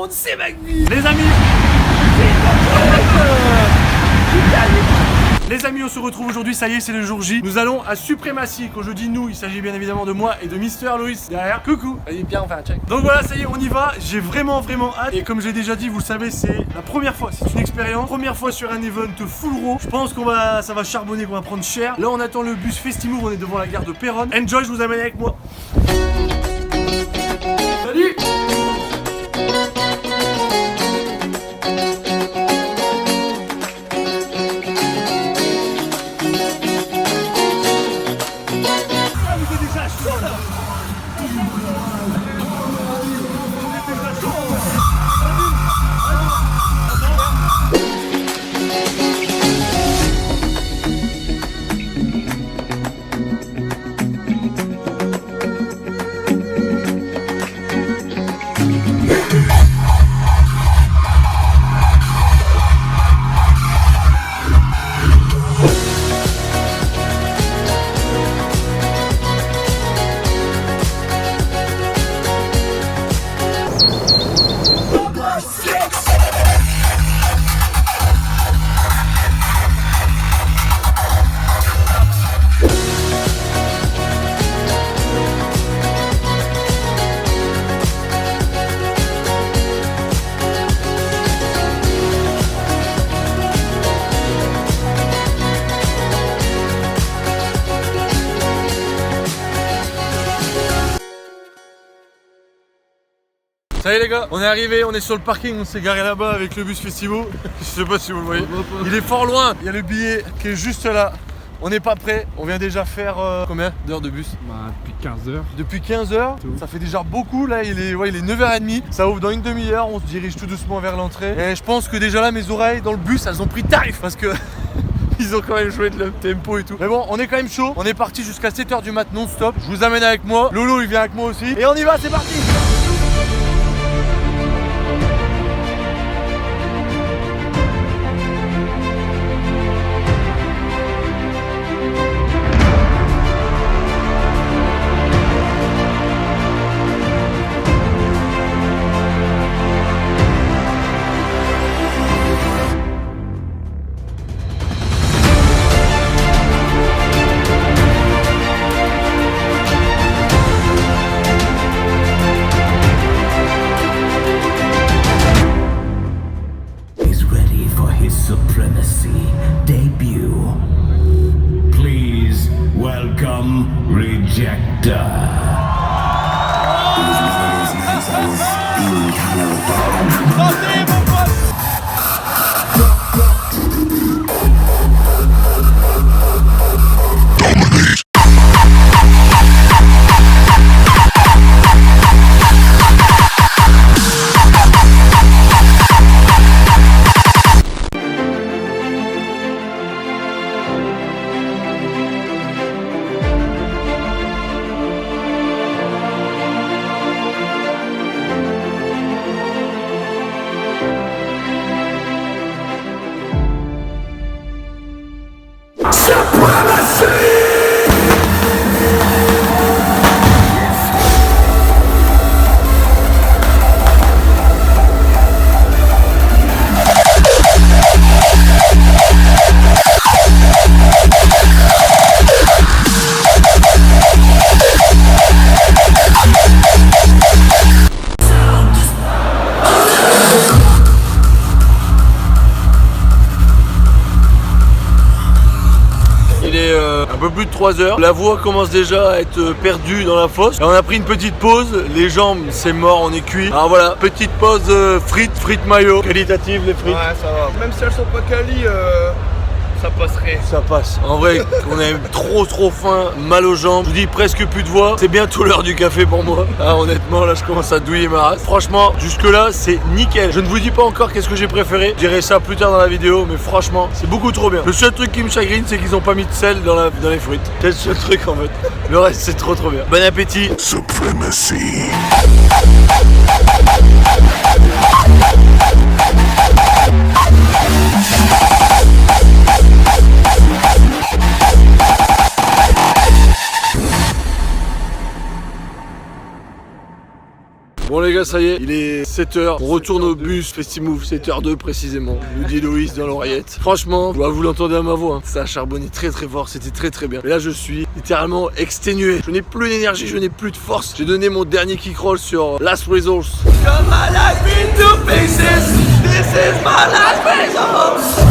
monde, c'est Magny. Les amis, on se retrouve aujourd'hui, ça y est, c'est le jour J. Nous allons à Suprématie. Quand je dis nous, il s'agit bien évidemment de moi et de Mister Loïs derrière. Coucou. Allez, bien, on fait un check. Donc voilà, ça y est, on y va. J'ai vraiment hâte. Et comme j'ai déjà dit, vous le savez, c'est la première fois. C'est une expérience. Première fois sur un event full raw. Je pense ça va charbonner, qu'on va prendre cher. Là, on attend le bus Festimove. On est devant la gare de Péronne. Enjoy, je vous amène avec moi. Salut. Ça y est les gars, on est arrivé, on est sur le parking, on s'est garé là-bas avec le bus Festimove. Je sais pas si vous le voyez. Il est fort loin, il y a le billet qui est juste là. On n'est pas prêt, on vient déjà faire combien d'heures de bus? Depuis 15 heures. Depuis 15 heures, ça fait déjà beaucoup. Là il est 9h30, ça ouvre dans une demi-heure, on se dirige tout doucement vers l'entrée. Et je pense que déjà là mes oreilles dans le bus elles ont pris tarif parce que ils ont quand même joué de le tempo et tout. Mais bon, on est quand même chaud, on est parti jusqu'à 7h du mat non-stop. Je vous amène avec moi, Lolo il vient avec moi aussi. Et on y va, c'est parti. Supremacy debut. Please welcome Rejector. Un peu plus de 3 heures, la voix commence déjà à être perdue dans la fosse. Et on a pris une petite pause, les jambes c'est mort, on est cuit. Alors voilà, petite pause frites mayo, qualitative les frites. Ouais, ça va. Même si elles sont pas quali, ça passerait. Ça passe. En vrai, on a trop faim, mal aux jambes. Je vous dis presque plus de voix. C'est bientôt l'heure du café pour moi. Ah, honnêtement, là je commence à douiller ma race. Franchement, jusque là c'est nickel. Je ne vous dis pas encore qu'est-ce que j'ai préféré. Je dirai ça plus tard dans la vidéo, mais franchement, c'est beaucoup trop bien. Le seul truc qui me chagrine, c'est qu'ils ont pas mis de sel dans les frites. C'est le seul truc en fait. Le reste c'est trop bien. Bon appétit. Supremacy. Bon les gars, gars, ça y est, il est 7h. On retourne au bus Festimove, 7h02 précisément. Nous dit Loïs dans l'oreillette. Franchement, vous l'entendez à ma voix. Hein. Ça a charbonné très très fort, c'était très très bien. Mais là, je suis littéralement exténué. Je n'ai plus d'énergie, je n'ai plus de force. J'ai donné mon dernier kick roll sur Last Resource. Cut my life into pieces. This is my last resource.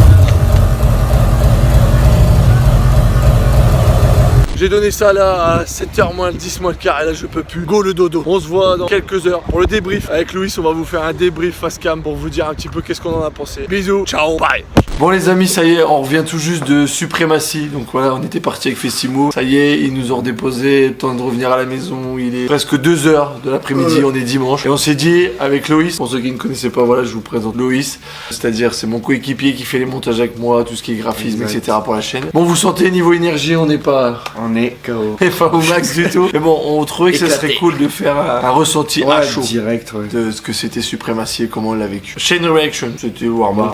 J'ai donné ça là à 7h moins le 10 moins le quart et là je peux plus. Go le dodo. On se voit dans quelques heures pour le débrief. Avec Louis, on va vous faire un débrief face cam pour vous dire un petit peu qu'est-ce qu'on en a pensé. Bisous, ciao, bye. Bon les amis, ça y est, on revient tout juste de Suprématie. Donc voilà, on était parti avec Festimo. Ça y est, ils nous ont déposé, temps de revenir à la maison. Il est presque 2h de l'après-midi, on est dimanche. Et on s'est dit avec Loïs, pour ceux qui ne connaissaient pas, voilà, je vous présente Loïs. C'est-à-dire c'est mon coéquipier qui fait les montages avec moi, tout ce qui est graphisme, etc. pour la chaîne. Bon, vous sentez niveau énergie, on n'est pas... On est KO. Et pas au max du tout. Mais bon, on trouvait que ça serait cool de faire un ressenti à chaud direct, de ce que c'était Suprématie et comment on l'a vécu. Chain Reaction, c'était warm-up.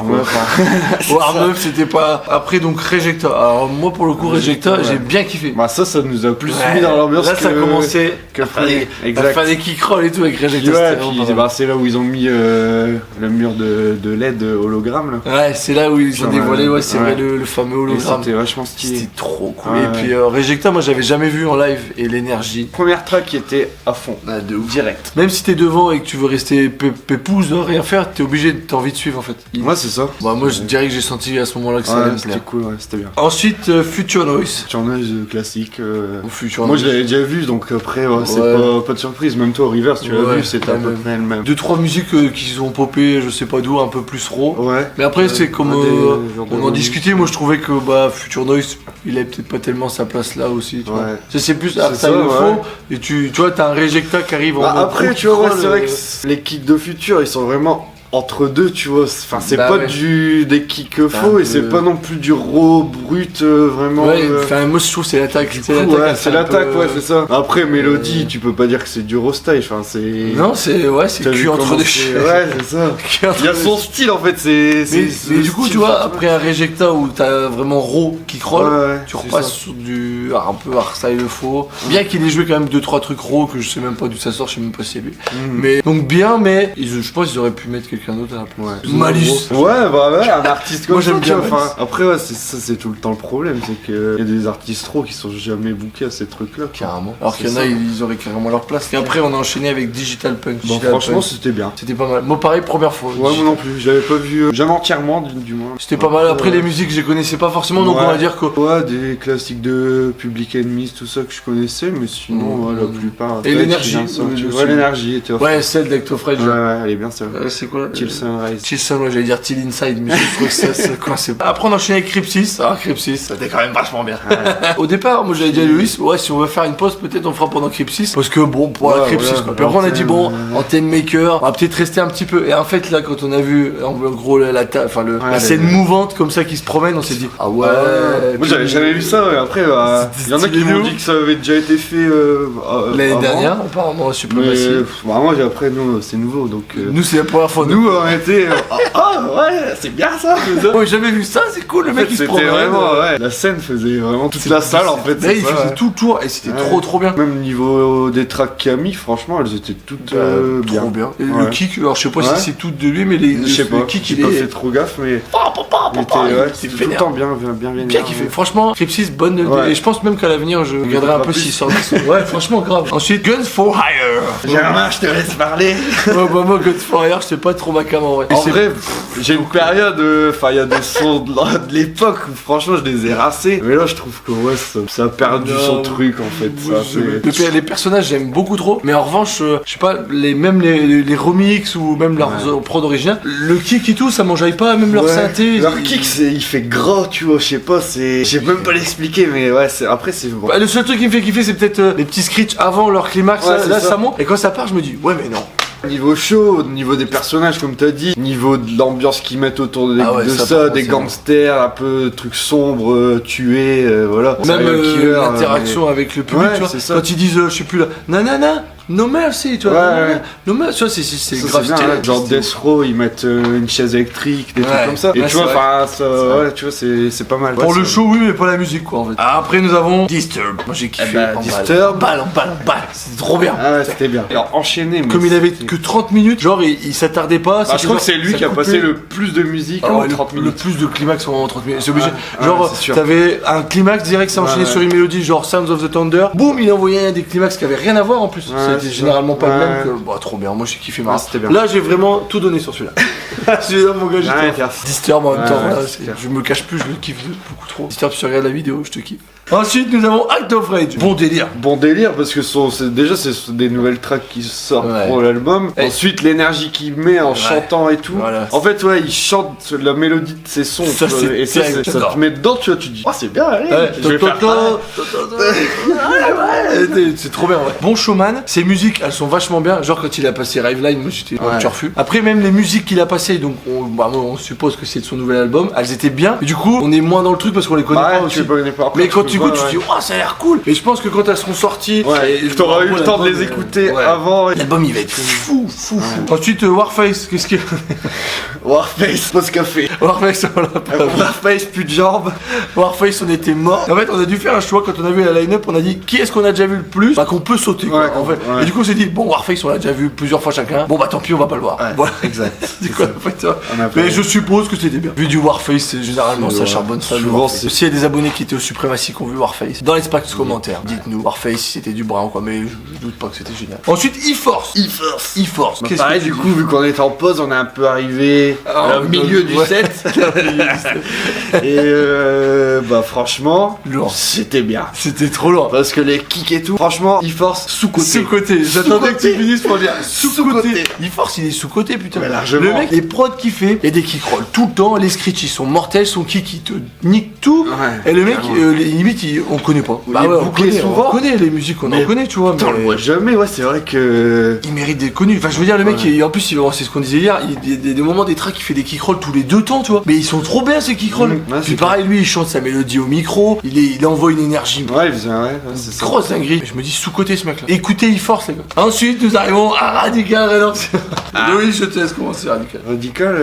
Warm-up, c'était pas. Après, donc Rejecta. Alors, moi, pour le coup, Rejecta, j'ai bien kiffé. Bah, ça nous a plus mis dans l'ambiance. Là, ça a commencé à faire des kick rolls et tout avec Rejecta. Ouais, c'est là où ils ont mis le mur de LED hologramme là. Ouais, c'est là où ils ont dévoilé, ouais, c'est vrai, le fameux hologramme. C'était vachement stylé. C'était trop cool. Et puis, Rejecta, moi, j'avais jamais vu en live et l'énergie. Première track qui était à fond. De ouf. Direct. Même si t'es devant et que tu veux rester pépouze, rien faire, t'es obligé, t'as envie de suivre en fait. Ouais, c'est ça. Bah, moi, je dirais que j'ai senti à ce moment-là que ça allait me plaire. C'était cool, ouais, c'était bien. Ensuite, Future Noise. Future Noise classique. Future Moi, Noise. je l'avais déjà vu, donc après, c'est pas de surprise. Même toi, Rivers, tu l'as vu, c'était à peu près le même. 2-3 musiques qui ont popé, je sais pas d'où, un peu plus raw. Ouais. Mais après, c'est comme on en discutait. Moi, je trouvais que Future Noise, il avait peut-être pas tellement sa place là aussi. Tu vois. C'est plus ça le faux. Et tu vois, t'as un Rejecta qui arrive en après, tu vois, c'est vrai que les kicks de Future, ils sont vraiment entre deux, tu vois. Enfin, c'est pas des kicks faux et c'est pas non plus du raw brut vraiment. Ouais, enfin, moi je trouve c'est l'attaque. C'est l'attaque, ouais, c'est ça. Après, Mélodie, tu peux pas dire que c'est du raw style. Enfin, c'est. Non, c'est cul entre deux. Ouais, c'est ça. Il y a son style en fait. Mais du coup, tu vois, après un Rejecta où t'as vraiment raw kick roll, tu repasses sur du un peu hardstyle faux. Bien qu'il ait joué quand même 2-3 trucs raw que je sais même pas d'où ça sort, je sais même pas si c'est lui. Mais donc bien, mais je pense qu'ils auraient pu mettre quelqu'un d'autre à la place. Malus. Ouais, bah ouais, un artiste comme moi j'aime bien. Enfin, après, ouais, c'est tout le temps le problème, c'est qu'il y a des artistes trop qui sont jamais bookés à ces trucs-là. Carrément. Alors qu'il y en a, ils auraient carrément leur place. Et après, on a enchaîné avec Digital Punk. Bon, franchement, c'était bien. C'était pas mal. Moi, pareil, première fois. Ouais, moi non plus. Je l'avais pas vu, jamais entièrement, du moins. C'était pas mal. Après, les musiques, je les connaissais pas forcément, donc on va dire que. Ouais, des classiques de Public Enemies, tout ça que je connaissais, mais sinon, la plupart. Et l'énergie. Ouais, l'énergie était. Ouais, celle d'Ectofred. Ouais, elle est bien, ça. C'est quoi Till Sunrise. Till Sunrise, j'allais dire Till Inside, mais je trouve que ça c'est. Après, on a enchaîné avec Crypsis. Ah, Crypsis, c'était quand même vachement bien. Au départ, moi j'avais dit à Louis, ouais, si on veut faire une pause, peut-être on fera pendant Crypsis. Parce que bon, pour la Crypsis, quoi. Puis après, on a dit, bon, en theme maker, on va peut-être rester un petit peu. Et en fait, là, quand on a vu, en gros, la scène mouvante comme ça qui se promène, on s'est dit, ah ouais. Moi j'avais jamais vu ça, et après, il y en a qui m'ont dit que ça avait déjà été fait l'année dernière, apparemment, Suprématie. Moi, après, nous, c'est nouveau, donc. Nous, c'est la première fois. Nous, on était. Ouais, c'est bien ça. Moi, j'ai jamais vu ça, c'est cool, le mec il se promène. C'était vraiment, la scène faisait vraiment toute la salle en fait. Là, il faisait tout le tour et c'était trop bien. Même niveau des tracks qu'il a mis, franchement, elles étaient toutes bien. Trop bien. Et le kick, alors je sais pas si c'est tout de lui, mais le kick il a fait trop gaffe, mais. C'était tout le temps bien kiffé. Franchement, Crypsis, bonne. Et je pense même qu'à l'avenir, je regarderai un peu s'il sort des sons. Ouais, franchement, grave. Ensuite, Guns for Hire. Germain, je te laisse parler. Moi, Guns for Hire, je sais pas trop ma cam en vrai. En vrai, j'ai une période, enfin, il y a des sons de l'époque où franchement je les ai rassés. Mais là, je trouve que ça a perdu son truc en fait. Les personnages, j'aime beaucoup trop. Mais en revanche, je sais pas, même les remix ou même leur prod original, le kick et tout, ça m'enjaille pas, même leur synthé. Leur kick, il fait gras, tu vois, je sais pas, je sais même pas l'expliquer, mais ouais, après c'est bon. Le seul truc qui me fait kiffer, c'est peut-être les petits screeches avant leur climax. Là, ça monte. Et quand ça part, je me dis, ouais, mais non. Niveau show, niveau des personnages comme t'as dit, niveau de l'ambiance qu'ils mettent autour des gangsters, un peu trucs sombres, tués, voilà. Même l'interaction avec le public, tu vois, quand ils disent je sais plus là, nanana, no merci, tu vois. Ouais. No merci, tu vois, c'est Ça, grave bien, stylé. hein. Genre Death Row, ils mettent une chaise électrique, des trucs comme ça. Et Ouais, tu vois, c'est vrai. enfin, ouais, tu vois, c'est pas mal. Pour Ouais, le c'est- show, oui, mais pas la musique, quoi, en fait. Après, nous avons Disturb. Moi, j'ai kiffé. bah, en Disturb. balle, en balle. C'était trop bien. Ah ouais, c'était bien. Alors, enchaîné, mais Comme il avait c'était- que 30 minutes, genre, il s'attardait pas. Bah, c'était je crois genre, que c'est lui ça qui a coupait. passé le plus de musique Ah en ouais, 30 le minutes. plus de climax en 30 minutes, c'est obligé. Ouais, Genre, ouais, c'est sûr. t'avais un climax direct, ça enchaînait Ouais, sur une mélodie, genre Sounds of the Thunder. Boum, il envoyait des climax qui avaient rien à voir en plus. Ouais, C'était c'est généralement ça. pas le même Ouais. que. Bah, trop bien, moi j'ai kiffé Ouais, marre. c'était bien. Là, j'ai vraiment tout donné sur celui-là. Celui-là, mon gars, J'ai rien à j'étais. dire. Disturb en même Ouais, temps, ouais, là, c'est clair. je me cache plus, je le kiffe beaucoup trop. Disturb, si tu regardes la vidéo, je te kiffe. Ensuite, nous avons Act of Rage. Bon délire. Bon délire parce que déjà c'est des nouvelles tracks qui sortent Ouais. pour l'album. Et- Ensuite l'énergie qu'il met en chantant et tout. Voilà. En fait ouais il chante la mélodie de ses sons Ça, tu vois, c'est et ça, terrible, ça j'adore. te met dedans tu vois tu te dis oh c'est bien allez Ouais, je vais faire pareil. c'est trop bien, ouais. Bon showman, ses musiques elles sont vachement bien. Genre quand il a passé Riveline, moi j'étais en Ouais. turfu. Après, même les musiques qu'il a passées, donc on suppose que c'est de son nouvel album, elles étaient bien. Et du coup, on est moins dans le truc parce qu'on les connaît Bah, pas ouais, aussi. tu les connais pas. Après, Mais quand peux tu pas, écoutes, tu te dis, oh, ça a l'air cool. Et je pense que quand elles seront sorties, ouais et- t'auras eu bon, le temps de les l'album, écouter ouais. avant. L'album il va être fou. Ensuite, Warface, qu'est-ce qu'il Warface pause café. Warface, voilà. Warface plus de jambes. Warface, on était mort. En fait, on a dû faire un choix quand on a vu la line-up. On a dit qui est-ce qu'on a déjà vu le plus, bah qu'on peut sauter. Quoi, Ouais, en fait. ouais. Et du coup, on s'est dit bon, Warface, on l'a déjà vu plusieurs fois chacun. Bon, bah tant pis, on va pas le voir. Ouais, Voilà. exact. C'est quoi en fait, ça. On a pas- Mais je suppose que c'était bien. Vu du Warface, généralement ça Ouais. charbonne ça. le Souvent, Warface. c'est- S'il y a des abonnés qui étaient au Suprématie qui ont vu Warface, dans l'espace commentaires, dites-nous Warface si c'était du brin quoi. Mais je doute pas que c'était génial. Ensuite, E-Force. E-Force. Bah, Qu'est-ce pareil que du tu coup vu qu'on est en pause on est un peu arrivé Ah, au milieu du ouais. set. Et bah franchement Lourd. c'était bien. C'était trop lourd. Parce que les kicks et tout, franchement, E-Force sous-côté. Sous-côté, j'attendais que tu finisses pour dire sous-côté. Sous-côté. E-Force, il est sous-côté, putain. Mais largement. Le mec, les prods qu'il fait, il y a des kick rolls tout le temps, les screeches ils sont mortels, son kick il te nique tout. Ouais, Et le mec, carrément. limite, on connaît pas. Il est on bouclé connaît, souvent. on connaît les musiques, on en Mais connaît, tu vois. Putain, on le mais- voit jamais, ouais, c'est vrai que. Il mérite d'être connu. Enfin, je veux dire, le mec, en plus, c'est ce qu'on disait hier, il y a des moments des tracks, il fait des kick rolls tous les 2 temps, tu vois. Mais ils sont trop bien ces kick rolls. Ouais, Puis c'est pareil, lui, il chante sa mélodie au micro, il envoie une énergie. Ouais, il faisait, ouais, c'est ça. Grosse dinguerie. Je me dis sous-côté ce mec là. Écoutez E-Force les gars. Ensuite nous arrivons à Radical Redemption. Oui, je te laisse commencer Radical. Radical,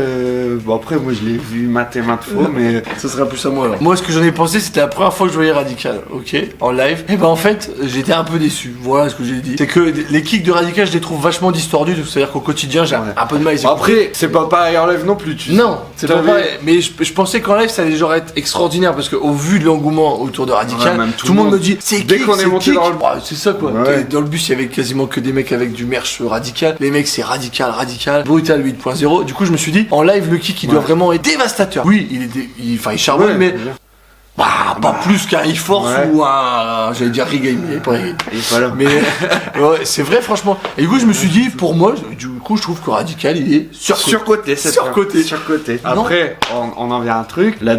bon après, moi je l'ai vu maintes et maintes fois, mais. Ça sera plus à moi alors. Moi ce que j'en ai pensé c'était la première fois que je voyais Radical, ok, en live. Et ben en fait j'étais un peu déçu. Voilà ce que j'ai dit. C'est que les kicks de Radical je les trouve vachement distordus. C'est-à-dire qu'au quotidien j'ai un peu de mal à les écouter. Après, c'est pas pareil en live non plus, tu Non, c'est pas T'avais- pareil. Mais je pensais qu'en live ça allait genre être extraordinaire parce qu'au vu de l'engouement autour de Radical, Ouais, même tout le monde me dit c'est Dès kick, qu'on est c'est monté kick. dans le- Ouais, c'est ça quoi. Ouais. Dans le bus il y avait quasiment que des mecs avec du merch Radical. Les mecs c'est Radical, Brutal 8.0. Du coup je me suis dit en live le kick il doit vraiment être dévastateur. Oui, il charbonne Ouais, mais bien. bah, pas plus qu'un E-Force Ouais. ou un j'allais dire Regain, mais pas Regain. Et voilà. Mais ouais, c'est vrai franchement. Et du coup je me suis dit pour moi du coup je trouve que Radical il est Surcoté, c'est Surcoté. Surcoté. Non. Après, on en vient à un truc. Le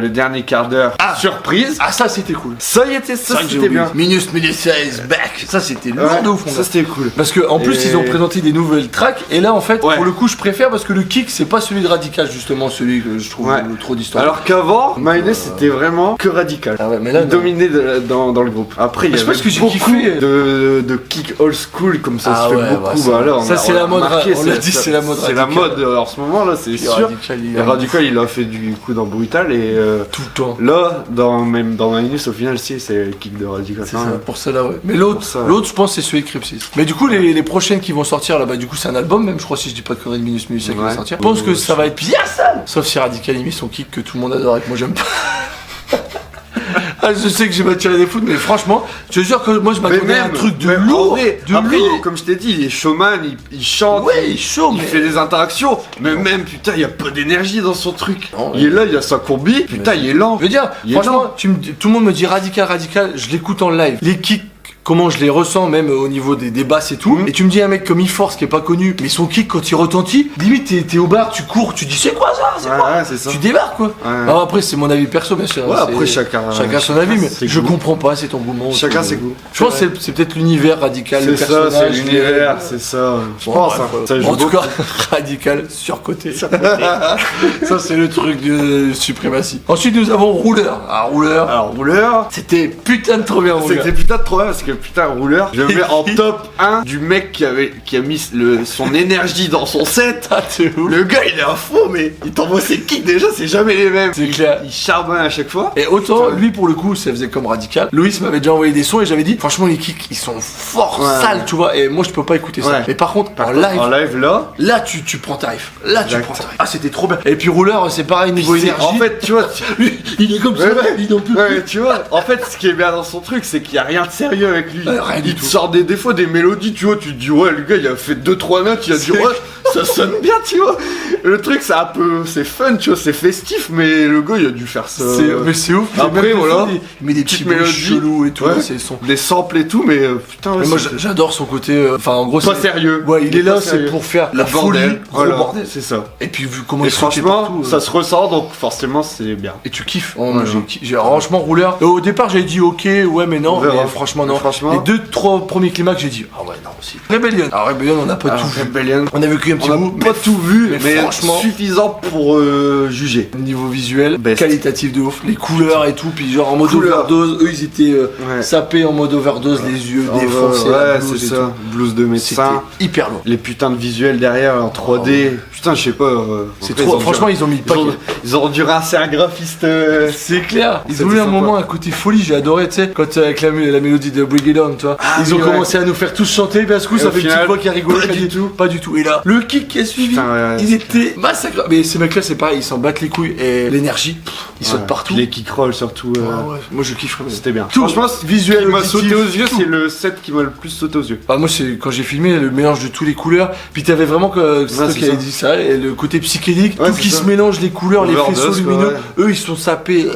dernier quart d'heure, surprise. Ah ça c'était cool. Ça y était, ça C'est vrai que j'ai c'était oublié. bien. Minus Media is back. Ça c'était lourd Ouais, de ouf. mon ça gars. c'était cool. Parce que en plus Et- ils ont présenté des nouvelles tracks et là en fait Ouais. pour le coup je préfère parce que le kick c'est pas celui de Radical justement celui que je trouve Ouais. trop d'histoire. Alors qu'avant, Mayonnaise c'était vraiment que Radical. Ah ouais mais là Il dominait dans le groupe. Après, il y Je sais pas avait ce que j'ai beaucoup kiffé. de kick old school comme ça Ah se fait ouais, beaucoup. bah, ça- Voilà, ça, c'est on la a mode, remarqué, on l'a dit, c'est la mode C'est la Radical. mode en ce moment là, c'est Puis sûr. Radical, il Et a- Radical, il a fait du coup dans Brutal et tout le temps. là, même dans Minus, au final, si c'est le kick de Radical. C'est ça, pour celle-là, ouais. Mais l'autre, Pour ça, ouais. l'autre, je pense, c'est celui de Crypsis. Mais du coup, les prochaines qui vont sortir là, bah, du coup, c'est un album, même, je crois, si je dis pas de conneries, de Minus qui va Ouais. sortir. Je pense que ça va être bien sale. Sauf si Radical, il met son kick que tout le monde adore et que moi, j'aime pas. Ah, je sais que j'ai tiré des foot, mais franchement, je te jure que moi, je m'attendais à un truc de même en lourd. vrai, De après, lourd. comme je t'ai dit, il est showman, il chante, Ouais, il est chaud, il mais. fait des interactions, mais même putain, il y a peu d'énergie dans son truc. Non, Il est là, il a sa combi, putain, il est lent. Je veux dire, Il est franchement, lent. tout le monde me dit Radical, je l'écoute en live. Les kicks, comment je les ressens, même au niveau des basses et tout. Mhm. Et tu me dis un mec comme E-Force qui est pas connu, mais son kick quand il retentit, limite t'es au bar, tu cours, tu dis c'est quoi ça, c'est Ouais, quoi ouais, c'est ça. Tu débarques quoi. Ouais. Alors après c'est mon avis perso bien sûr. Ouais, c'est- après, chacun son avis, mais ses je goûts. comprends pas cet engouement. Chacun autour de- ses goûts. Je pense que c'est peut-être l'univers Radical, le C'est ça, personnage. c'est l'univers, c'est ça. Je Bon, pense, bref, hein. Ça joue en tout beaucoup. cas, Radical surcoté. Ça c'est le truc de suprématie. Ensuite nous avons Rouleur. Ah Rouleur, Alors, rouleur, c'était putain de trop bien Rouleur. c'était putain de trop bien parce que putain, rouleur, je le mets en top 1 du mec qui a mis son énergie dans son set. Ah, t'es ouf. Le gars, il est à fond, mais il t'envoie ses kicks déjà, c'est jamais les mêmes. C'est clair. Il charbonne à chaque fois. Et autant, lui pour le coup, ça faisait comme radical. Loïs m'avait déjà envoyé des sons et j'avais dit, franchement, les kicks, ils sont forts, sales, tu vois. Et moi, je peux pas écouter ça. Ouais. Mais par contre, en live, là, tu prends ta riff. Là, tu prends ta riff. Ah, c'était trop bien. Et puis, rouleur, c'est pareil, niveau énergie. En fait, tu vois, lui, il est comme ça, il n'en peut plus. ouais, tu vois, en fait, ce qui est bien dans son truc, c'est qu'il y a rien de sérieux avec lui. Rien du Il te tout. sort des fois des mélodies, tu vois, tu te dis, ouais, le gars, il a fait 2-3 notes, il a dit, ouais, ça sonne bien, tu vois. Le truc, c'est un peu, c'est fun, tu vois, c'est festif, mais le gars, il a dû faire ça. Mais c'est ouf. Après, Même voilà. Il met des petites mélodies chelous et tout. Ouais. C'est son. Des samples et tout, mais putain, ouais, Mais moi, c'est j'adore son côté. Enfin, en gros, pas c'est sérieux. Ouais, il est là, pas c'est sérieux. pour faire la bordel. folie, gros Voilà, bordel. c'est ça. Et puis, vu comment Et il se fait franchement, partout, ça se ressent, donc forcément, c'est bien. Et tu kiffes. Oh, moi, j'ai franchement rouleur. Au départ, j'avais dit ok, ouais, mais non. On verra. Mais franchement, non. Franchement. Les 2-3 premiers climax, j'ai dit ah ouais, non aussi. Rebellion. Alors, Rebellion, on n'a pas tout vu. Rebellion. On a vu qu'un petit On bout. n'a pas tout vu, mais franchement, suffisant pour juger. niveau visuel, Best. qualitatif de ouf. Les couleurs et tout. Puis, genre en mode Couleurs. overdose, eux, ils étaient Ouais. sapés en mode overdose, les yeux défoncés. la Ouais, blouse c'est et ça. tout. Blouse de C'était médecin. hyper lourd. Les putains de visuels derrière en 3D. Putain, je sais pas. C'est après, trop. ont Franchement, dû- ils ont mis le paquet. ils ont dû rincer un graphiste. C'est clair. Ils C'était ont eu un sympa. moment à côté folie, j'ai adoré, tu sais, quand avec la mélodie de Bring It On, tu vois. Ah ils ont oui, ouais. commencé à nous faire tous chanter, puis à ce coup, Et ça au fait une final, petite voix qui a rigolé. pas qui a du dit, tout. Pas du tout. Et là, le kick qui a suivi, Putain, ouais, ils c'était- étaient massacrés. Mais ces mecs-là, c'est pareil, ils s'en battent les couilles. Et l'énergie, ils sautent Ouais. partout. Puis les kick-rolls surtout. Ah ouais, moi je kiffe. C'était bien. Tout. Franchement, Visuel, ce qui m'a auditif, sauté aux yeux, tout. c'est le set qui m'a le plus sauté aux yeux. Ah, moi, c'est quand j'ai filmé le mélange de tous les couleurs. Puis t'avais vraiment que c'est toi c'est qui avais ça. dit ça, et le côté psychédélique, Ouais, tout c'est qui ça. se mélange, les couleurs, les Overdose, faisceaux quoi, lumineux. ouais. Eux, ils sont sapés,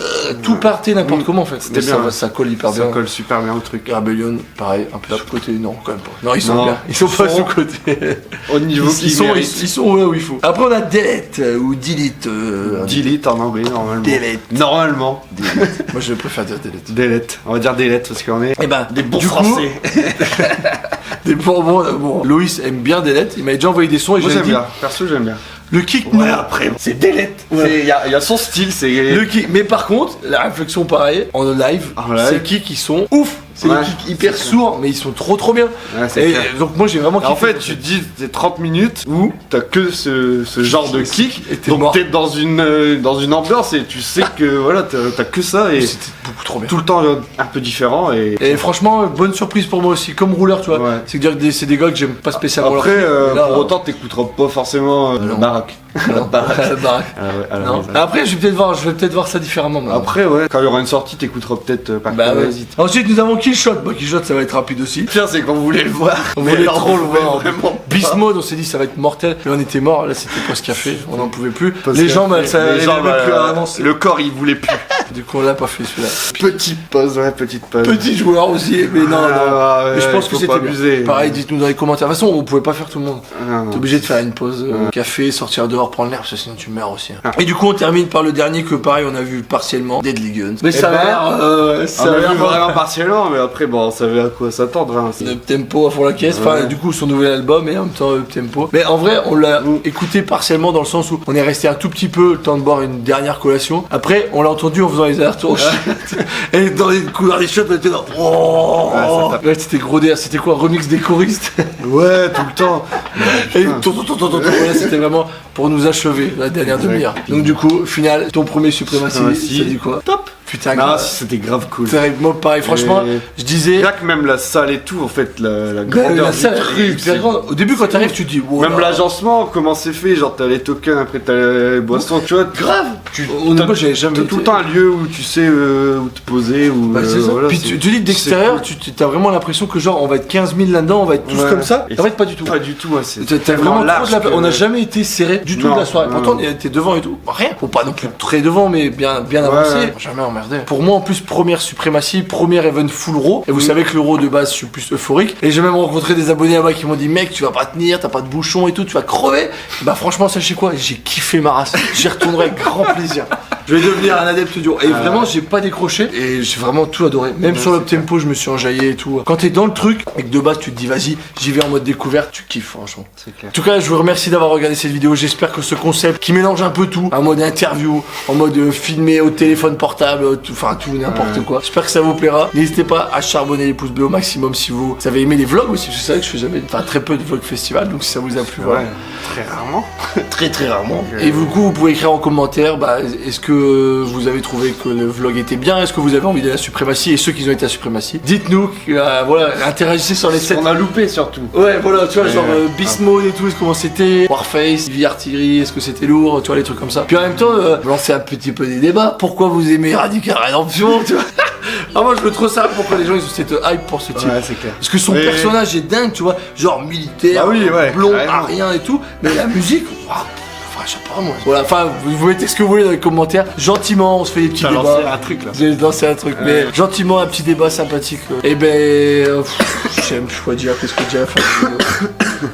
tout partait n'importe comment en fait. C'était Mais bien, ouais. ça colle hyper Ça bien. colle super bien au truc. Rebellion, pareil, un peu sous-côté, non, quand même pas. Non, ils sont Non. bien. Ils sont pas Ils sont- sous-côté. Au niveau Ils sont ouais où il faut. Après, on a Delete ou Delete. Delete en anglais, normalement. Delete. Normalement. Moi, je préfère dire Delete. Delete. On va dire delete parce qu'on est Eh ben, des bons du coup, français. des bonbons. Bon, Loïs aime bien Delete. Il m'a déjà envoyé des sons et Moi j'ai j'aime dit bien. Perso, j'aime bien. le kick. Ouais, non. après, c'est delete. Ouais. Il y a son style, c'est. Le kick. Mais par contre, la réflexion pareil, en live, En live. ces kicks ils sont ouf. C'est Ouais, des kicks hyper c'est sourds, mais ils sont trop bien. Ouais, c'est Et clair. donc moi j'ai vraiment kiffé. En fait, tu te dis, c'est 30 minutes où t'as que ce genre de kick, Et t'es donc mort. t'es dans une ambiance et tu sais que voilà, t'as que ça et C'était beaucoup trop bien. tout le temps un peu différent et. Et franchement, bonne surprise pour moi aussi, comme rouleur, tu vois. Ouais. C'est dire que c'est des gars que j'aime pas spécialement. Après, leur film, mais là, pour autant, t'écouteras pas forcément la non. baraque. la baraque. La baraque. Ah ouais, à la Non. maison. Après, je vais peut-être voir ça différemment. moi. Après, ouais, quand il y aura une sortie, t'écouteras peut-être par Bah ouais. curiosité. Ensuite, nous avons Killshot. Bah, Killshot, ça va être rapide aussi. Le pire, c'est qu'on voulait le voir. On mais voulait là, trop le pouvait voir. Vraiment pas. Beast Mode, on s'est dit ça va être mortel. Là, on était mort. Là, c'était pas ce café. On n'en pouvait plus. Parce Les que- jambes, ça les arrivait jambes, même plus à avancer. le corps, il voulait plus. Du coup, on l'a pas fait celui-là. Petite pause, ouais, petite pause. Petit joueur aussi, mais non, non. Ah, Mais je ouais, pense que faut c'était pas bien. abuser. Pareil, dites-nous dans les commentaires. De toute façon, on pouvait pas faire tout le monde. Ah, non. T'es obligé de faire une pause café, sortir dehors, prendre l'air, parce que sinon tu meurs aussi. Ah. Et du coup, on termine par le dernier que pareil, on a vu partiellement, Deadly Guns. Mais ça ben, a l'air, On ça a a l'air vu vraiment partiellement, mais après, bon, on savait à quoi s'attendre. Hein. de tempo à fond la caisse. Enfin, Ouais. du coup, son nouvel album et en même temps tempo. Mais en vrai, on l'a écouté partiellement dans le sens où on est resté un tout petit peu le temps de boire une dernière collation. Après, on l'a entendu en faisant les allers-retours. Et dans les couloirs des shots, on était là. Oh Ouais, ouais, c'était gros DR. C'était quoi, remix des choristes? Ouais, tout le temps. Et voilà, c'était vraiment pour nous achever la dernière demi-heure. Donc du coup, final, ton premier suprématie, Suprématie. ça dit quoi? Top. Putain, Non, grave. c'était grave cool. Terrible. Moi, pareil, franchement, Et- je disais. Rien que même la salle et tout, en fait, la Ouais, grandeur la du salle est truc. hyper grande. Au début, quand t'arrives, tu te dis, wow, Même là. l'agencement, comment c'est fait, genre t'as les tokens, après t'as les boissons, tu vois. Grave. Honnêtement, j'avais jamais T'as été- tout le temps un lieu où tu sais où te poser, où. Bah, c'est ça. voilà, Puis c'est- tu dis d'extérieur, c'est tu as vraiment l'impression que genre on va être 15 000 là-dedans, on va être tous Ouais. comme ça. Et En fait, pas du tout. Pas du tout, ouais, c'est. T'as vraiment large trop de la place. que- On n'a jamais été serré du tout Non, de la soirée. non. Pourtant, on était devant et tout. Rien. Faut pas non plus très devant, mais bien avancé. ouais. Jamais emmerdé. Pour moi, en plus, première suprématie, premier event full raw. Et vous savez que l'euro de base, je suis plus euphorique. Et j'ai même rencontré des abonnés là-bas qui m'ont dit, mec, tu vas pas tenir, t'as pas de bouchon et tout, tu vas crever. Bah, franchement, sachez quoi, j'ai kiffé ma race. J'y retournerai avec grand plaisir. Je vais devenir un adepte du rap. Et vraiment, j'ai pas décroché. Et j'ai vraiment tout adoré. Même sur le tempo, je me suis enjaillé et tout. Quand t'es dans le truc et que de base, tu te dis, vas-y, j'y vais en mode découverte, tu kiffes, franchement. C'est clair. En tout cas, je vous remercie d'avoir regardé cette vidéo. J'espère que ce concept qui mélange un peu tout, en mode interview, en mode filmé au téléphone portable, enfin tout n'importe quoi. J'espère que ça vous plaira. N'hésitez pas à charbonner les pouces bleus au maximum si vous avez aimé les vlogs aussi. Je sais que je fais jamais, enfin très peu de vlogs festival, donc si ça vous a plu, voilà. Ouais, très rarement. Très rarement. Et du coup, vous pouvez écrire en commentaire, est-ce que vous avez trouvé que le vlog était bien? Est-ce que vous avez envie d'aller à la suprématie? Et ceux qui ont été à la suprématie, dites-nous, voilà, interagissez sur les 7. On a loupé surtout. Ouais, voilà, tu vois, genre Beast Mode et tout, comment c'était, Warface, V Artillery, est-ce que c'était lourd, tu vois, les trucs comme ça. Puis en même temps, lancer un petit peu des débats. Pourquoi vous aimez Radical Redemption, tu vois? Ah, moi je veux trop ça, pourquoi les gens ils ont cette hype pour ce type. Ouais, c'est clair. Parce que son personnage est dingue, tu vois, genre militaire, Bah oui, ouais, blond, carrément. arien et tout, mais la musique, waouh. Enfin, je sais pas moi. Voilà, enfin, vous mettez ce que vous voulez dans les commentaires. Gentiment, on se fait des petits T'as débats. lancé un truc là. J'ai lancé un truc, mais gentiment, un petit débat sympathique. Et j'aime, je peux dire, qu'est-ce que je dirais à la fin de la vidéo.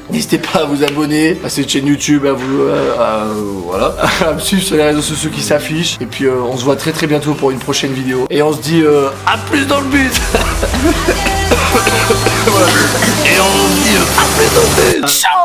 N'hésitez pas à vous abonner à cette chaîne YouTube, voilà, à me suivre sur les réseaux sociaux qui s'affichent. Et puis, on se voit très bientôt pour une prochaine vidéo. Et on se dit à plus dans le but. Voilà. Et on se dit à plus dans le but. Ciao.